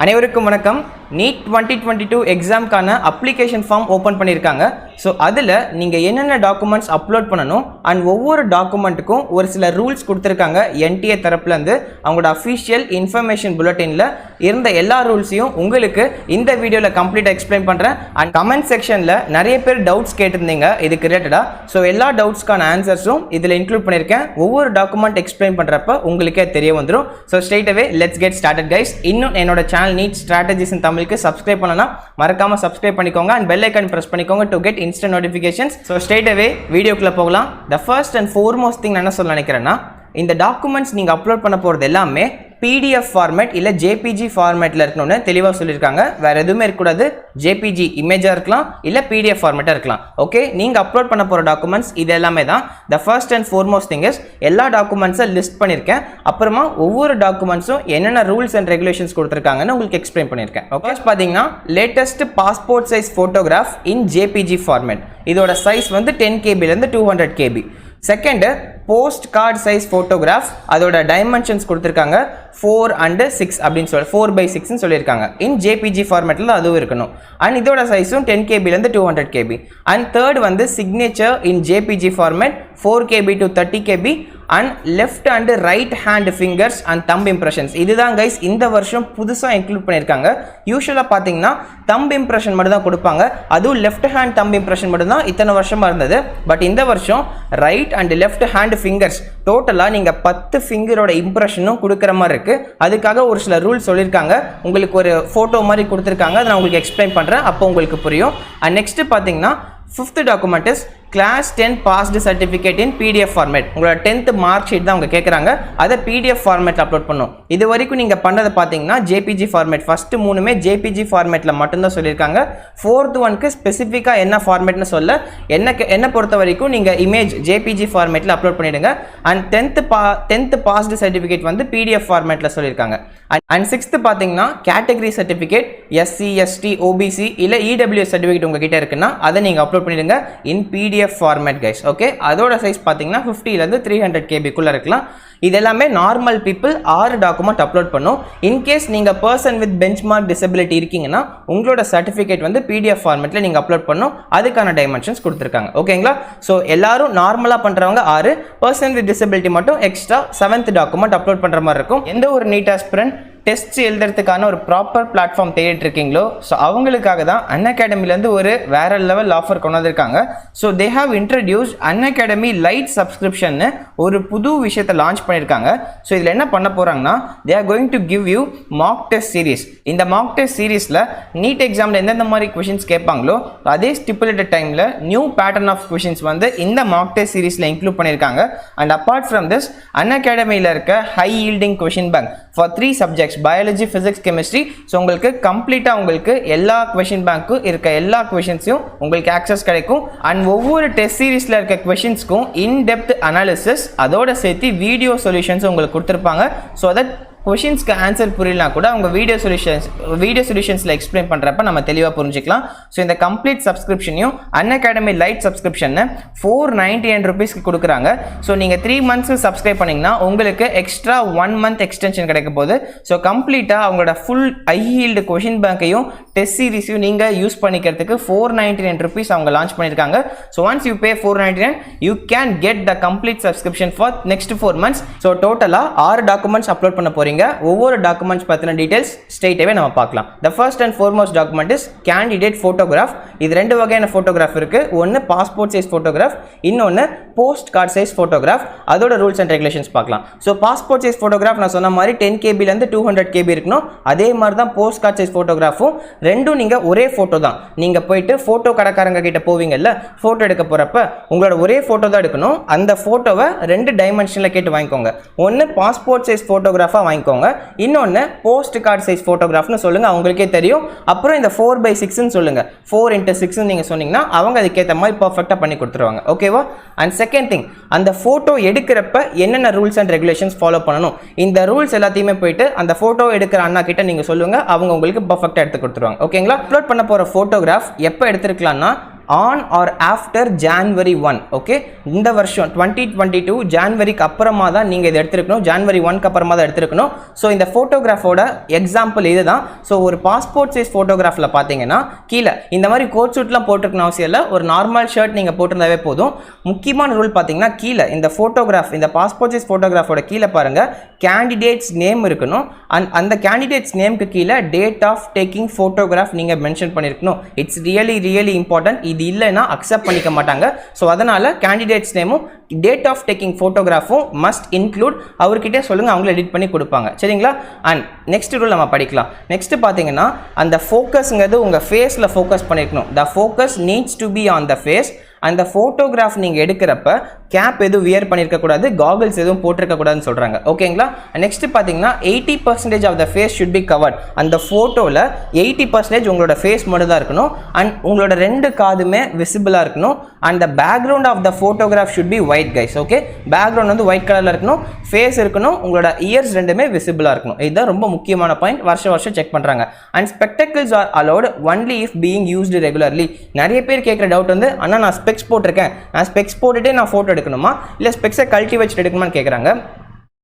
அனைவருக்கும் வணக்கம். NEET 2022 எக்ஸாம்க்கான application form open பண்ணியிருக்காங்க. ஸோ அதில் நீங்கள் என்னென்ன டாக்குமெண்ட்ஸ் அப்லோட் பண்ணணும் அண்ட் ஒவ்வொரு டாக்குமெண்ட்டுக்கும் ஒரு சில ரூல்ஸ் கொடுத்துருக்காங்க. என்டிஏ தரப்புலேருந்து அவங்களோட அஃபிஷியல் இன்ஃபர்மேஷன் புல்லட்டினில் இருந்த எல்லா ரூல்ஸையும் உங்களுக்கு இந்த வீடியோவில் கம்ப்ளீட்டாக எக்ஸ்பிளைன் பண்ணுறேன். அண்ட் கமெண்ட் செக்ஷனில் நிறைய பேர் டவுட்ஸ் கேட்டிருந்தீங்க இதுக்கு ரிலேட்டடாக. ஸோ எல்லா டவுட்ஸ்க்கான ஆன்சர்ஸும் இதில் இன்க்ளூட் பண்ணியிருக்கேன். ஒவ்வொரு டாக்குமெண்ட் எக்ஸ்பிளைன் பண்ணுறப்ப உங்களுக்கே தெரிய வந்துடும். So straight away let's get started guys. இன்னும் என்னோட சேனல் நீட் ஸ்ட்ராட்டஜிஸ் இன் தமிழுக்கு சப்ஸ்கிரைப் பண்ணலாம், மறக்காம சப்ஸ்கிரைப் பண்ணிக்கோங்க அண்ட் பெல் ஐக்கான் பிரஸ் பண்ணிக்கோங்க to get instant notifications. So straight அவே வீடியோக்குள்ள போகலாம். The first and foremost thing நான் என்ன சொல்ல நினைக்கிறேன்னா, இந்த டாக்குமெண்ட்ஸ் நீங்கள் அப்லோட் பண்ண போகிறது எல்லாமே PDF ஃபார்மேட் இல்லை JPG ஃபார்மேட்டில் இருக்கணும்னு தெளிவாக சொல்லியிருக்காங்க. வேறு எதுவுமே இருக்கக்கூடாது. JPG இமேஜாக இருக்கலாம் இல்லை PDF ஃபார்மேட்டாக இருக்கலாம். ஓகே, நீங்கள் அப்லோட் பண்ண போகிற டாக்குமெண்ட்ஸ் இது எல்லாமே தான். The first and foremost thing is எல்லா டாக்குமெண்ட்ஸை லிஸ்ட் பண்ணியிருக்கேன். அப்புறமா ஒவ்வொரு டாக்குமெண்ட்ஸும் என்னென்ன ரூல்ஸ் அண்ட் ரெகுலேஷன்ஸ் கொடுத்துருக்காங்கன்னு உங்களுக்கு எக்ஸ்பிளைன் பண்ணியிருக்கேன். ஓகே, பார்த்தீங்கன்னா லேட்டஸ்ட் பாஸ்போர்ட் சைஸ் ஃபோட்டோகிராஃப் இன் JPG ஃபார்மேட். இதோட சைஸ் வந்து 10 KBலேருந்து 200 KB. Second post card size photograph, அதோட டைமென்ஷன்ஸ் கொடுத்துருக்காங்க 4 and 6 அப்படின்னு சொல்லி 4/6 சொல்லியிருக்காங்க. இன் JPG ஃபார்மேட்டில் அதுவும் இருக்கணும். அண்ட் இதோட சைஸும் 10 KBலேருந்து 200 KB. அண்ட் தேர்ட் வந்து signature in JPG format 4 KB to 30 KB and left and right hand fingers and thumb impressions. இதுதான் கைஸ் இந்த வருஷம் புதுசாக இன்க்ளூட் பண்ணியிருக்காங்க. யூஸ்வலாக பார்த்தீங்கன்னா தம்ப் இம்ப்ரெஷன் மட்டும் தான் கொடுப்பாங்க. அதுவும் லெஃப்ட் ஹேண்ட் தம்ப் இம்ப்ரெஷன் மட்டும் தான் இத்தனை வருஷமாக இருந்தது. பட் இந்த வருஷம் right and left hand fingers டோட்டலாக நீங்கள் 10 ஃபிங்கரோட இம்ப்ரெஷனும் கொடுக்குற மாதிரி இருக்குது. அதுக்காக ஒரு சில ரூல்ஸ் சொல்லியிருக்காங்க. உங்களுக்கு ஒரு ஃபோட்டோ மாதிரி கொடுத்துருக்காங்க, அதை நான் உங்களுக்கு எக்ஸ்பிளைன் பண்ணுறேன், அப்போ உங்களுக்கு புரியும். அண்ட் நெக்ஸ்ட்டு பார்த்தீங்கன்னா fifth document is class 10 passed certificate in PDF format. உங்களோட 10th மார்க் ஷீட் தான் அவங்க கேட்குறாங்க, அதை PDF ஃபார்மேட்டில் அப்லோட் பண்ணும். இது வரைக்கும் நீங்கள் பண்ணதை பார்த்தீங்கன்னா JPG ஃபார்மேட். ஃபஸ்ட்டு 3மே JPG ஃபார்மேட்டில் மட்டும்தான் சொல்லியிருக்காங்க. 4th ஒன்க்கு ஸ்பெசிஃபிக்காக என்ன ஃபார்மேட்னு சொல்ல என்ன பொறுத்த வரைக்கும் நீங்கள் இமேஜ் JPG ஃபார்மேட்டில் அப்லோட் பண்ணிவிடுங்க. அண்ட் 10th பாஸ்டு சர்டிஃபிகேட் வந்து PDF ஃபார்மேட்டில் சொல்லியிருக்காங்க. அண்ட் 6th பார்த்தீங்கன்னா category certificate SC ST OBC இல்லை EWS சர்டிஃபிகேட் உங்ககிட்ட இருக்குன்னா அதை நீங்கள் அப்லோட் பண்ணிடுங்க இன் PDF ஃபார்மேட் கைஸ். ஓகே, அதோட சைஸ் பார்த்தீங்கன்னா 50லேருந்து 300 KBக்குள்ளே இருக்கலாம். இது எல்லாமே நார்மல் பீப்புள் 6 டாக்குமெண்ட் அப்லோட் பண்ணும். இன்கேஸ் நீங்கள் பர்சன் வித் பெஞ்ச்மார்க் டிசபிலிட்டி இருக்கீங்கன்னா உங்களோட சர்டிஃபிகேட் வந்து PDF ஃபார்மேட்டில் நீங்கள் அப்லோட் பண்ணும். அதுக்கான டைமென்ஷன்ஸ் கொடுத்துருக்காங்க. ஓகேங்களா? ஸோ எல்லாரும் நார்மலாக பண்ணுறவங்க 6, பர்சன் வித் டிசபிலிட்டி மட்டும் எக்ஸ்ட்ரா 7th டாக்குமெண்ட் அப்லோட் பண்ணுற மாதிரி இருக்கும். எந்த ஒரு நீட் ஆஸ்பிரண்ட் டெஸ்ட் எழுதுறதுக்கான ஒரு ப்ராப்பர் பிளாட்ஃபார்ம் தேடிட்டு இருக்கீங்களோ, ஸோ அவங்களுக்காக தான் அன்அகாடமிலேருந்து ஒரு வேற லெவல் ஆஃபர் கொண்டு வந்திருக்காங்க. So they have introduced Unacademy lite சப்ஸ்கிரிப்ஷன்னு ஒரு புது விஷயத்தை லான்ச் பண்ணியிருக்காங்க. ஸோ இதில் என்ன பண்ண போகிறாங்கன்னா, they are going to give you Mach test series. இந்த மாக் டெஸ்ட் சீரீஸில் நீட் எக்ஸாமில் எந்தெந்த மாதிரி கொஷின்ஸ் கேட்பாங்களோ அதே ஸ்டிப்புலேட்டட் டைமில் நியூ பேட்டர்ன் ஆஃப் கொஷின்ஸ் வந்து இந்த மாக் டெஸ்ட் சீரீஸில் இன்க்ளூட் பண்ணியிருக்காங்க. அண்ட் அப்பார்ட் ஃப்ரம் திஸ் அன்அகாடமியில் இருக்க high yielding question bank for 3 subjects biology, physics, chemistry. So உங்களுக்கு கம்ப்ளீட்டாக உங்களுக்கு எல்லா கொஷின் பேங்க்கும் இருக்க எல்லா கொஷின்ஸையும் உங்களுக்கு ஆக்சஸ் கிடைக்கும். அண்ட் ஒவ்வொரு டெஸ்ட் சீரீஸில் இருக்க கொஷின்ஸ்க்கும் இன்டெப்த் அனாலிசிஸ் அதோட சேர்த்து வீடியோ சொல்யூஷன்ஸ் உங்களுக்கு கொடுத்துருப்பாங்க. ஸோ தட் கொஷின்ஸ்க்கு ஆன்சர் புரியலனா கூட அவங்க வீடியோ சொல்யூஷன்ஸில் எக்ஸ்பிளைன் பண்ணுறப்ப நம்ம தெளிவாக புரிஞ்சிக்கலாம். ஸோ இந்த கம்ப்ளீட் சப்ஸ்கிரிப்ஷனையும் அன்அகாடமி லைட் சப்ஸ்கிரிப்ஷனை 499 rupeesக்கு கொடுக்குறாங்க. ஸோ நீங்கள் 3 months சப்ஸ்கிரைப் பண்ணிங்கன்னா உங்களுக்கு எக்ஸ்ட்ரா 1 month எக்ஸ்டென்ஷன் கிடைக்க போகுது. ஸோ கம்ப்ளீட்டாக அவங்களோட ஃபுல் ஹை ஈல்டு கொஷின் பேங்கையும் டெஸ்ட் சீரீஸையும் நீங்கள் யூஸ் பண்ணிக்கிறதுக்கு 499 rupees அவங்க லான்ச் பண்ணியிருக்காங்க. So once you pay 499 you can get the complete subscription for next 4 months. So டோட்டலாக 6 டாக்குமெண்ட்ஸ் அப்லோட் பண்ண போகிறீங்க. ஒவ்வொரு டாக்குமெண்ட்ஸ் பத்தின டீடைல்ஸ் ஸ்ட்ரெயிட்டாவே நம்ம பார்க்கலாம். The first and foremost document is candidate photograph. இது ரெண்டு வகையான ஃபோட்டோகிராஃப் இருக்கு. ஒன்னு பாஸ்போர்ட் சைஸ் ஃபோட்டோகிராஃப், இன்னொன்னு போஸ்ட் கார்டு சைஸ் ஃபோட்டோகிராஃப். அதோட ரூல்ஸ் அண்ட் ரெகுலேஷன்ஸ் பார்க்கலாம். ஸோ பாஸ்போர்ட் சைஸ் ஃபோட்டோகிராஃப் நான் சொன்ன மாதிரி 10 KBலேருந்து 200 KB இருக்கணும். அதே மாதிரி தான் போஸ்ட் கார்டு சைஸ் ஃபோட்டோகிராஃபும். ரெண்டும் நீங்கள் ஒரே ஃபோட்டோ தான். நீங்கள் போயிட்டு ஃபோட்டோ கடைக்காரங்க கிட்ட போவீங்கல்ல, ஃபோட்டோ எடுக்க போகிறப்ப உங்களோட ஒரே ஃபோட்டோ தான் எடுக்கணும். அந்த ஃபோட்டோவை 2 டைமென்ஷனில் கேட்டு வாங்கிக்கோங்க. ஒன்று பாஸ்போர்ட் சைஸ் ஃபோட்டோகிராஃபாக வாங்கிக்கோங்க, இன்னொன்று போஸ்ட் கார்டு சைஸ் ஃபோட்டோகிராஃப்னு சொல்லுங்கள், அவங்களுக்கே தெரியும். அப்புறம் இந்த 4/6ன்னு சொல்லுங்கள், 4x6 நீங்கள் சொன்னீங்கன்னா அவங்க அதுக்கேற்ற மாதிரி பர்ஃபெக்டாக பண்ணி கொடுத்துருவாங்க. ஓகேவா? அண்ட் செகண்ட் திங், அந்த ஃபோட்டோ எடுக்கிறப்ப என்னென்ன ரூல்ஸ் அண்ட் ரெகுலேஷன்ஸ் ஃபாலோ பண்ணணும், இந்த ரூல்ஸ் எல்லாத்தையுமே போயிட்டு அந்த ஃபோட்டோ எடுக்கிற அண்ணா கிட்ட நீங்கள் சொல்லுங்கள், அவங்க உங்களுக்கு பர்ஃபெக்டாக எடுத்து கொடுத்துருவாங்க. ஓகேங்களா? அப்லோட் பண்ண போகிற ஃபோட்டோகிராஃப் எப்போ எடுத்துருக்கலாம்னா on or after January 1. Okay, இந்த வருஷம் 2022 ஜான்வரிக்கு அப்புறமா தான் நீங்கள் இதை எடுத்துருக்கணும். ஜான்வரி 1க்கு அப்புறமா தான் எடுத்துருக்கணும். ஸோ இந்த ஃபோட்டோகிராஃபோட எக்ஸாம்பிள் இது தான். ஸோ ஒரு பாஸ்போர்ட் சைஸ் ஃபோட்டோகிராஃபில் பார்த்தீங்கன்னா கீழே இந்த மாதிரி கோட் சூட்லாம் போட்டிருக்கணும் அவசியம் இல்லை. ஒரு நார்மல் ஷர்ட் நீங்கள் போட்டிருந்தாவே போதும். முக்கியமான ரூல் பார்த்தீங்கன்னா கீழே இந்த ஃபோட்டோகிராஃப், இந்த பாஸ்போர்ட் சைஸ் ஃபோட்டோகிராஃபோட கீழே பாருங்கள் கேண்டிடேட்ஸ் நேம் இருக்கணும். அந்த கேண்டிடேட்ஸ் நேமுக்கு கீழே டேட் ஆஃப் டேக்கிங் ஃபோட்டோகிராஃப் நீங்கள் மென்ஷன் பண்ணியிருக்கணும். It's really important. இது இல்லைன்னா அக்செப்ட் பண்ணிக்க மாட்டாங்க. ஸோ அதனால் கேண்டிடேட்ஸ் நேமும் டேட் ஆஃப் டேக்கிங் ஃபோட்டோகிராஃபும் மஸ்ட் இன்க்ளூட். அவர்கிட்டே சொல்லுங்கள், அவங்கள எடிட் பண்ணி கொடுப்பாங்க. சரிங்களா? அண்ட் நெக்ஸ்ட் ரூல் நம்ம படிக்கலாம். நெக்ஸ்ட் பார்த்தீங்கன்னா அந்த ஃபோக்கஸ்ங்கிறது உங்கள் ஃபேஸில் ஃபோக்கஸ் பண்ணியிருக்கணும். The focus needs to be on the face. அந்த ஃபோட்டோகிராஃப் நீங்கள் எடுக்கிறப்ப கேப் எதுவும் வியர் பண்ணியிருக்கக்கூடாது, காகிள்ஸ் எதுவும் போட்டிருக்கக்கூடாதுன்னு சொல்கிறாங்க. ஓகேங்களா? நெக்ஸ்ட் பார்த்தீங்கன்னா 80% of the face should be covered. அந்த ஃபோட்டோவில் 80% உங்களோட ஃபேஸ் மட்டும் தான் இருக்கணும். அண்ட் உங்களோட 2 காதுமே விசிபிளாக இருக்கணும். And the background of the photograph should be white guys. Okay, background வந்து ஒயிட் கலரில் இருக்கணும், ஃபேஸ் இருக்கணும், உங்களோட இயர்ஸ் ரெண்டுமே விசிபிளாக இருக்கணும். இதுதான் ரொம்ப முக்கியமான பாயிண்ட். வருஷம் செக் பண்ணுறாங்க. And spectacles are allowed only if being used regularly. நிறைய பேர் கேட்குற டவுட் வந்து, அண்ணா நான் ஸ்பெக்ஸ் போட்டிருக்கேன், நான் ஸ்பெக்ஸ் போட்டுட்டே நான் ஃபோட்டோ எடுக்கணுமா, இல்லை ஸ்பெக்ஸை கழட்டி வச்சுட்டு எடுக்கணுமான்னு கேட்குறாங்க.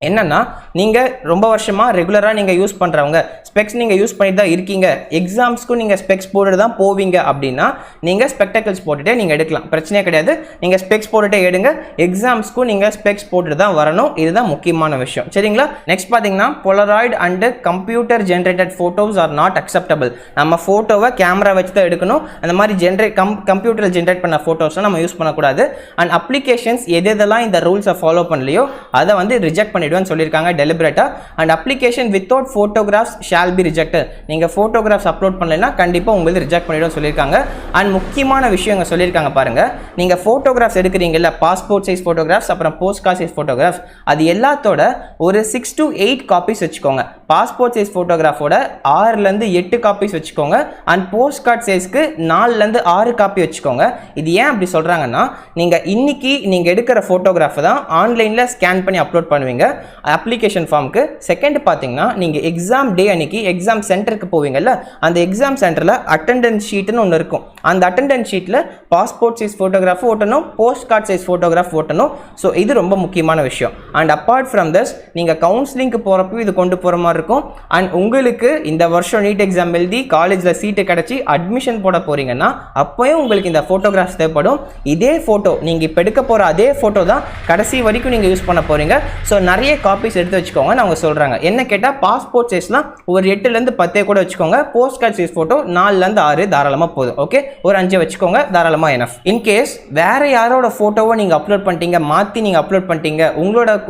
என்னன்னா, நீங்கள் ரொம்ப வருஷமாக ரெகுலராக நீங்கள் யூஸ் பண்ணுறவங்க, ஸ்பெக்ஸ் நீங்கள் யூஸ் பண்ணிட்டு தான் இருக்கீங்க, எக்ஸாம்ஸ்க்கும் நீங்கள் ஸ்பெக்ஸ் போட்டுட்டு தான் போவீங்க அப்படின்னா நீங்கள் ஸ்பெக்டக்கிள்ஸ் போட்டுகிட்டே நீங்கள் எடுக்கலாம், பிரச்சனையே கிடையாது. நீங்கள் ஸ்பெக்ஸ் போட்டுகிட்டே எடுங்க, எக்ஸாம்ஸ்க்கும் நீங்கள் ஸ்பெக்ஸ் போட்டுட்டு தான் வரணும். இதுதான் முக்கியமான விஷயம். சரிங்களா? நெக்ஸ்ட் பார்த்தீங்கன்னா polaroid and computer generated photos are not acceptable. நம்ம ஃபோட்டோவை கேமரா வச்சு தான் எடுக்கணும். அந்த மாதிரி கம்ப்யூட்டரில் ஜென்ரேட் பண்ண ஃபோட்டோஸை நம்ம யூஸ் பண்ணக்கூடாது. அண்ட் அப்ளிகேஷன்ஸ் எதெல்லாம் இந்த ரூல்ஸை ஃபாலோ பண்ணலையோ அதை வந்து ரிஜெக்ட் பண்ணி சொல்லிருக்காங்க டெலிபரேட்டா. And application without photographs shall be rejected. நீங்க போட்டோகிராஃப்ஸ் அப்லோட் பண்ணலைன்னா கண்டிப்பா உங்களுக்கு ரிஜெக்ட் பண்ணிடுவோம் சொல்லியிருக்காங்க. அண்ட் முக்கியமான விஷயங்க சொல்லியிருக்காங்க பாருங்க, நீங்க போட்டோகிராஃப்ஸ் எடுக்கிறீங்கல்ல, பாஸ்போர்ட் சைஸ் போட்டோகிராஃப்ஸ் அப்புறம் போஸ்ட் கார்டு சைஸ் போட்டோகிராஃப்ஸ், அது எல்லாத்தோட ஒரு 6 to 8 காப்பீஸ் வச்சுக்கோங்க. பாஸ்போர்ட் சைஸ் போட்டோகிராஃபோட 6லேருந்து 8 காப்பீஸ் வச்சுக்கோங்க. அண்ட் போஸ்ட் கார்டு சைஸ்க்கு 4லேருந்து 6 காப்பி வச்சுக்கோங்க. இது ஏன் அப்படி சொல்றாங்கன்னா, நீங்க இன்னைக்கு நீங்க எடுக்கிற போட்டோகிராஃப் தான் ஆன்லைன்ல ஸ்கேன் பண்ணி அப்லோட் பண்ணுவீங்க அப்ளிகேஷன் ஃபார்முக்கு. செகண்ட் பார்த்தீங்கன்னா, நீங்கள் எக்ஸாம் டே அன்னைக்கு எக்ஸாம் சென்டருக்கு போவீங்கல்ல, அந்த எக்ஸாம் சென்டரில் அட்டெண்டன்ஸ் ஷீட்னு ஒன்று இருக்கும். அந்த அட்டெண்டன்ஸ் ஷீட்டில் பாஸ்போர்ட் சைஸ் ஃபோட்டோகிராஃப் ஓட்டணும், போஸ்ட் கார்டு சைஸ் ஃபோட்டோகிராஃப் ஓட்டணும். ஸோ இது ரொம்ப முக்கியமான விஷயம். அண்ட் அப்பார்ட் ஃப்ரம் திஸ், நீங்கள் கவுன்சிலிங்க்கு போகிறப்போ இது கொண்டு போகிற மாதிரி இருக்கும். அண்ட் உங்களுக்கு இந்த வருஷம் நீட் எக்ஸாம் எழுதி காலேஜில் சீட்டு கிடச்சி அட்மிஷன் போட போகிறீங்கன்னா அப்போயும் உங்களுக்கு இந்த ஃபோட்டோகிராஃப்ஸ் தேவைப்படும். இதே ஃபோட்டோ நீங்கள் இப்போ எடுக்க போகிற அதே ஃபோட்டோ தான் கடைசி வரைக்கும் நீங்கள் யூஸ் பண்ண போகிறீங்க. ஸோ நிறைய காப்பீஸ் எடுத்து வச்சுக்கோங்கன்னு அவங்க சொல்கிறாங்க. என்ன கேட்டால் பாஸ்போர்ட் சைஸ்லாம் ஒரு 8லேருந்து 10 கூட வச்சுக்கோங்க. போஸ்ட் கார்டு சைஸ் ஃபோட்டோ 4லேருந்து 6 தாராளமாக போதும். ஓகே, ஒரு 5 வச்சுக்கோங்க, தாராளமாக எனஃப். இன்கேஸ் வேற யாரோட ஃபோட்டோவை நீங்கள் அப்லோட் பண்ணிட்டீங்க, மாற்றி நீங்கள் அப்லோட் பண்ணிட்டீங்க,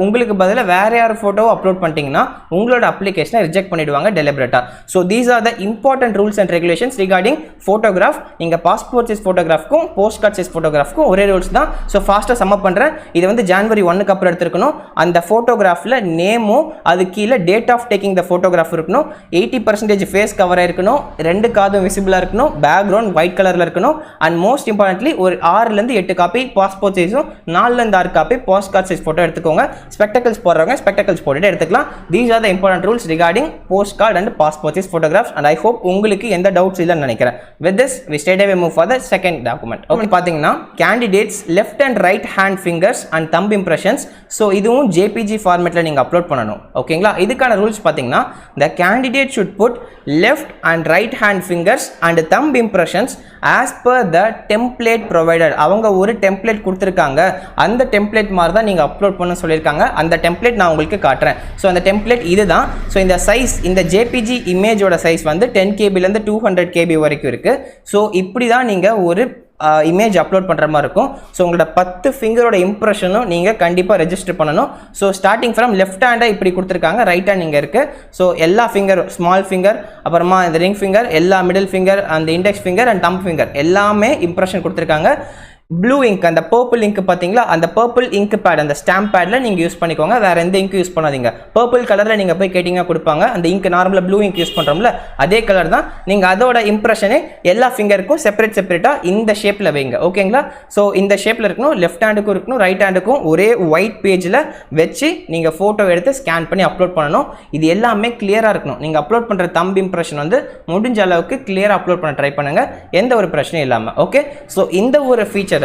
உங்களுக்கு பதிலாக வேற யார் ஃபோட்டோவை அப்லோட் பண்ணிட்டீங்கன்னா உங்களோட அப்ளிகேஷனை ரிஜெக்ட் பண்ணிடுவாங்க டெலிபரேட்டா. So these are the important rules and regulations regarding photograph. நீங்கள் பாஸ்போர்ட் சைஸ் ஃபோட்டோகிராஃப்க்கும் போஸ்ட் கார்டு சைஸ் ஃபோட்டோகிராஃப்க்கும் ஒரே ரூல்ஸ் தான். ஸோ ஃபாஸ்ட்டாக சம்மப் பண்ணுறேன். இது வந்து ஜான்வரி 1க்கு அப்புறம் எடுத்துருக்கணும். அந்த ஃபோட்டோகிராஃபில் நேமும் அது கீழே date of taking the photograph இருக்கணும். 80% ஃபேஸ் கவர் இருக்கணும், 2 காதும் விசிபிளாக இருக்கணும், பேக்ரவுண்ட் ஒயிட் கலரில் இருக்கணும். அண்ட் மோஸ்ட் இம்பார்ட்டன்ட்லி ஒரு 6லேருந்து 8 காப்பி பாஸ்போர்ட் சைஸும் 4லேருந்து 6 copy post card size photo எடுத்துக்கோங்க. ஸ்பெக்டக்கிள்ஸ் போடுறவங்க ஸ்பெக்டக்கிள்ஸ் போட்டுட்டு எடுத்துக்கலாம். These are the important rules regarding post card and passport size photographs. And I hope உங்களுக்கு எந்த டவுட்ஸ் இல்லைன்னு நினைக்கிறேன். With this we straight away move for the second document. Okay, பார்த்தீங்கன்னா candidates left and right hand fingers and thumb impressions. So இதுவும் JPG ஃபார்மேட்டில் நீங்கள் upload பண்ணணும். ஓகேங்களா? இதுக்கான ரூல்ஸ் பார்த்தீங்கன்னா, the candidate should put left and right hand fingers and thumb impressions as per the template provided. அவங்க ஒரு டெம்ப்ளேட் கொடுத்துருக்காங்க, அந்த டெம்ப்ளேட் மாதிரி தான் நீங்கள் அப்லோட் பண்ண சொல்லியிருக்காங்க. அந்த டெம்ப்ளேட் நான் உங்களுக்கு காட்டுறேன். ஸோ அந்த டெம்ப்ளேட் இதுதான். ஸோ இந்த சைஸ், இந்த ஜேபிஜி இமேஜோட சைஸ் வந்து 10 KBலேருந்து 200 KB வரைக்கும் இருக்குது. ஸோ இப்படி தான் நீங்கள் ஒரு இமேஜ் அப்லோட் பண்ணுற மாதிரி இருக்கும். ஸோ உங்களோட 10 ஃபிங்கரோட இம்ப்ரெஷனும் நீங்கள் கண்டிப்பாக ரெஜிஸ்டர் பண்ணணும். ஸோ ஸ்டார்டிங் ஃப்ரம் லெஃப்ட் ஹேண்டாக இப்படி கொடுத்துருக்காங்க, ரைட் ஹேண்ட் இங்கே இருக்குது. ஸோ எல்லா ஃபிங்கரும், ஸ்மால் ஃபிங்கர், அப்புறமா இந்த ரிங் ஃபிங்கர், எல்லா மிடில் ஃபிங்கர், அந்த index finger and thumb finger எல்லாமே இம்ப்ரெஷன் கொடுத்துருக்காங்க. ப்ளூ இங்க் அந்த பர்பிள் இங்க் பார்த்தீங்களா, அந்த பர்பிள் இங்க் பேட் அந்த ஸ்டாம்ப் பேடில் நீங்கள் யூஸ் பண்ணிக்கோங்க. வேறு எந்த இங்க் யூஸ் பண்ணாதீங்க. பர்பிள் கலரில் நீங்கள் போய் கேட்டிங்கன்னா கொடுப்பாங்க. அந்த இங்க் நார்மலாக ப்ளூ இங்க் யூஸ் பண்ணுறோம்ல அதே கலர் தான். நீங்கள் அதோட இம்ப்ரெஷனே எல்லா ஃபிங்கருக்கும் செப்பரேட்டாக இந்த ஷேப்பில் வைங்க. ஓகேங்களா? ஸோ இந்த ஷேப்பில் இருக்கணும், லெஃப்ட் ஹேண்டுக்கும் இருக்கணும், ரைட் ஹேண்டுக்கும் ஒரே ஒயிட் பேஜில் வச்சு நீங்கள் ஃபோட்டோ எடுத்து ஸ்கேன் பண்ணி அப்லோட் பண்ணணும். இது எல்லாமே கிளியராக இருக்கணும். நீங்கள் அப்லோட் பண்ணுற தம்ப் இம்ப்ரெஷன் வந்து முடிஞ்ச அளவுக்கு கிளியராக அப்லோட் பண்ண ட்ரை பண்ணுங்கள், எந்த ஒரு பிரச்சனையும் இல்லாமல். ஓகே, ஸோ இந்த ஒரு ஃபீச்சர்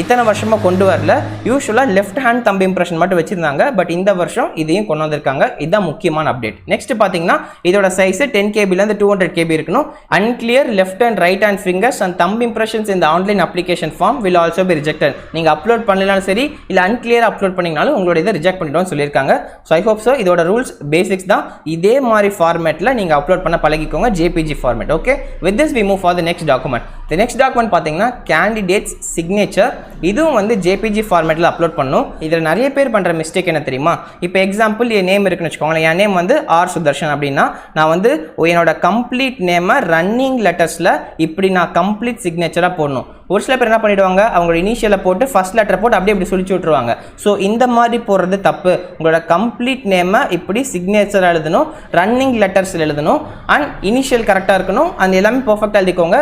இத்தனை வருஷமா கொண்டு வரல. யூசுவலா லெஃப்ட் ஹேண்ட் தம்ப் இம்ப்ரெஷன் மட்டும் வச்சிருந்தாங்க. பட் இந்த வருஷம் இதையும் கொண்டு வந்திருக்காங்க. இதுதான் முக்கியமான அப்டேட். நெக்ஸ்ட் பாத்தீங்கன்னா இதோட சைஸ் 10 KB ல இருந்து 200 KB இருக்கணும். Unclear left and right hand fingers and thumb impressions in the online application form will also be rejected. நீங்க அப்லோட் பண்ணலனாலும் சரி இல்ல unclear அப்லோட் பண்ணீங்கனாலும் உங்களோட இதை ரிஜெக்ட் பண்ணிடுவோம்னு சொல்லியிருக்காங்க. ஸோ ஐ ஹோப் ஸோ இதோட ரூல்ஸ் பேசிக்ஸ் தான். இதே மாதிரி ஃபார்மேட்ல நீங்க அப்லோட் பண்ண பழகிக்கோங்க, JPG format. Okay, with this we move for the next document. The next document பாத்தீங்கன்னா candidates signature. இதுவும் வந்து JPG ஃபார்மேட்டில் அப்லோட் பண்ணும். இதில் நிறைய பேர் பண்ணுற மிஸ்டேக் என்ன தெரியுமா? இப்போ எக்ஸாம்பிள் என் நேம் இருக்குன்னு வச்சுக்கோங்களேன். என் நேம் வந்து R சுதர்ஷன் அப்படின்னா நான் வந்து என்னோட கம்ப்ளீட் நேமை ரன்னிங் லெட்டர்ஸில் இப்படி நான் கம்ப்ளீட் சிக்னேச்சராக போடணும். ஒரு சில பேர் என்ன பண்ணிடுவாங்க, அவங்களோட இனிஷியலை போட்டு ஃபர்ஸ்ட் லெட்டர் போட்டு அப்படியே இப்படி சுழிச்சு விட்டுருவாங்க. ஸோ இந்த மாதிரி போடுறது தப்பு. உங்களோட கம்ப்ளீட் நேமை இப்படி சிக்னேச்சர் எழுதணும், ரன்னிங் லெட்டர்ஸில் எழுதணும், அண்ட் இனிஷியல் கரெக்டாக இருக்கணும். அந்த எல்லாமே பர்ஃபெக்டாக எழுதிக்கோங்க.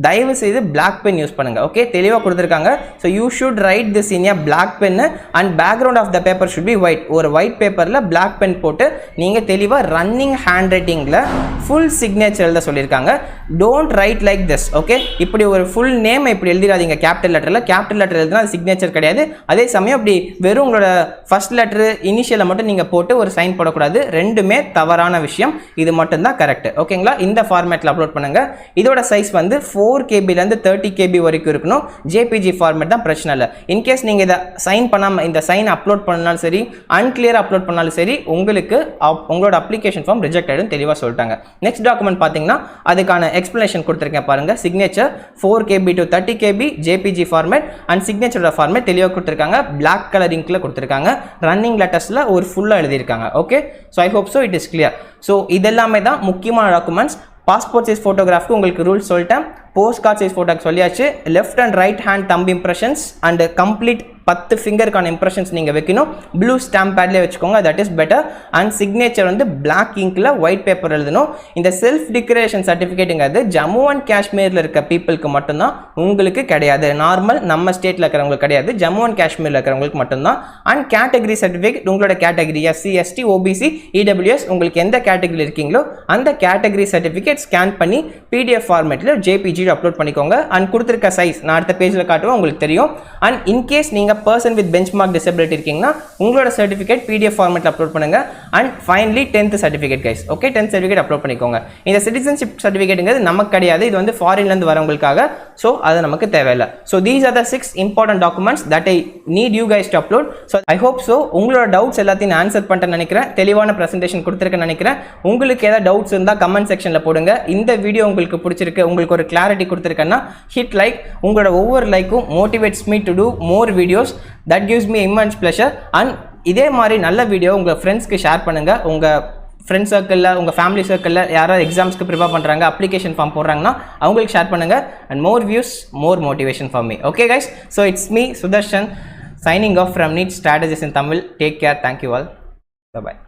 தயவு செய்து பிளாக் பென் யூஸ் பண்ணுங்க. ஓகே, தெளிவாக கொடுத்துருக்காங்க. So you should write this in a black pen and background of the paper should be white. ஒரு ஒயிட் பேப்பரில் பிளாக் பென் போட்டு நீங்கள் தெளிவாக ரன்னிங் ஹேண்ட் ரைட்டிங்கில் ஃபுல் சிக்னேச்சர் எழுத சொல்லியிருக்காங்க. Don't write like this. Okay, இப்படி ஒரு ஃபுல் நேம் இப்படி எழுதிடாதீங்க. கேபிட்டல் லெட்டர் எழுதுனா அது சிக்னேச்சர் கிடையாது. அதே சமயம் அப்படி வெறும் உங்களோட ஃபர்ஸ்ட் லெட்டர் இனிஷியலை மட்டும் நீங்கள் போட்டு ஒரு சைன் போடக்கூடாது. ரெண்டுமே தவறான விஷயம். இது மட்டும் தான் கரெக்ட். ஓகேங்களா? இந்த ஃபார்மேட்டில் அப்லோட் பண்ணுங்க. இதோட சைஸ் வந்து 4 KB ல இருந்து 30 KB வரைக்கும் இருக்கணும். JPG ஃபார்மேட் தான், பிரச்சனை இல்லை. இன்கேஸ் நீங்கள் இதை சைன் பண்ணாமல் இந்த சைன் அப்லோட் பண்ணாலும் சரி, அன்கிளியர் அப்லோட் பண்ணாலும் சரி, உங்களுக்கு உங்களோட அப்ளிகேஷன் ஃபார்ம் ரிஜெக்ட் ஆகிடும் தெளிவாக சொல்லிட்டாங்க. நெக்ஸ்ட் டாக்குமெண்ட் பார்த்தீங்கன்னா அதுக்கான எக்ஸ்பிளனேஷன் கொடுத்துருக்கேன் பாருங்க. Signature 4 KB to 30 KB JPG format and சிக்னேச்சரோட ஃபார்மேட் தெளிவாக கொடுத்துருக்காங்க. பிளாக் கலர் இங்க்ல கொடுத்துருக்காங்க. ரன்னிங் லெட்டர்ஸில் ஒரு ஃபுல்லாக எழுதியிருக்காங்க. Okay, so I hope so it is clear. So இதெல்லாமே தான் முக்கியமான டாக்குமெண்ட்ஸ். பாஸ்போர்ட் சைஸ் ஃபோட்டோகிராஃப்க்கு உங்களுக்கு ரூல்ஸ் சொல்லிட்டேன். போஸ்ட் கார்ட் சைஸ் ஃபோட்டோக்கு சொல்லியாச்சு. Left and right hand thumb impressions and complete 10 ஃபிங்கருக்கான இம்ப்ரெஷன்ஸ் நீங்கள் வைக்கணும். ப்ளூ ஸ்டாம்ப் பேட்லேயே வச்சுக்கோங்க, that is better. And signature வந்து பிளாக் இங்கில் ஒயிட் பேப்பர் எழுதணும். இந்த செல்ஃப் டிக்ளரேஷன் சர்டிஃபிகேட்டுங்கிறது ஜம்மு அண்ட் காஷ்மீரில் இருக்க பீப்புளுக்கு மட்டும்தான், உங்களுக்கு கிடையாது. நார்மல் நம்ம ஸ்டேட்டில் இருக்கிறவங்களுக்கு கிடையாது, ஜம்மு அண்ட் காஷ்மீரில் இருக்கிறவங்களுக்கு மட்டும்தான். அண்ட் கேட்டகரி சர்டிஃபிகேட் உங்களோட category SC ST OBC EWS உங்களுக்கு எந்த கேட்டகரியில் இருக்கீங்களோ அந்த கேட்டகரி சர்டிஃபிகேட் ஸ்கேன் பண்ணி PDF ஃபார்மேட்டில் JPG அப்லோட் பண்ணிக்கோங்க. அண்ட் கொடுத்துருக்க சைஸ் நான் அடுத்த பேஜில் காட்டுவேன், உங்களுக்கு தெரியும். அண்ட் இன்கேஸ் நீங்கள் பர்சன் வித் பெஞ்ச்மார்க் டிசபிலிட்டி இருக்கீங்கன்னா உங்களோட சர்டிஃபிகேட் PDF ஃபார்மேட்டில் அப்லோட் பண்ணுங்க. And finally 10th certificate guys. Okay, 10th certificate upload பண்ணிக்கோங்க. இந்த சிட்டிசன்ஷிப் சர்டிஃபிகேட்டுங்கிறது நமக்கு கிடையாது, இது வந்து ஃபாரின்லேருந்து வரவங்களுக்காக. ஸோ அது நமக்கு தேவையில்லை. So these are the 6 important documents that I need you guys to upload. So I hope so உங்களோட டவுட்ஸ் எல்லாத்தையும் ஆன்சர் பண்ணிட்டேன்னு நினைக்கிறேன். தெளிவான ப்ரெசன்டேஷன் கொடுத்துருக்கேன்னு நினைக்கிறேன். உங்களுக்கு ஏதாவது டவுட்ஸ் இருந்தால் கமெண்ட் செக்ஷனில் போடுங்க. இந்த வீடியோ உங்களுக்கு பிடிச்சிருக்கு, உங்களுக்கு ஒரு கிளாரிட்டி கொடுத்துருக்கேன்னா ஹிட் லைக். உங்களோட ஒவ்வொரு லைக்கும் motivates me to do more videos. That gives me immense pleasure. And இதே மாதிரி நல்ல வீடியோ உங்கள் ஃப்ரெண்ட்ஸ்க்கு ஷேர் பண்ணுங்கள். உங்கள் ஃப்ரெண்ட்ஸ் சர்க்கிளில், உங்கள் ஃபேமிலி சர்க்கிளில் யாராவது எக்ஸாம்ஸ்க்கு ப்ரிப்பேர் பண்ணுறாங்க, அப்ளிகேஷன் ஃபார்ம் போடுறாங்கன்னா அவங்களுக்கு ஷேர் பண்ணுங்கள். And more views, more motivation for me. Okay guys, so it's me Sudarshan signing off from NEET Strategies in Tamil. Take care. Thank you all. Bye bye.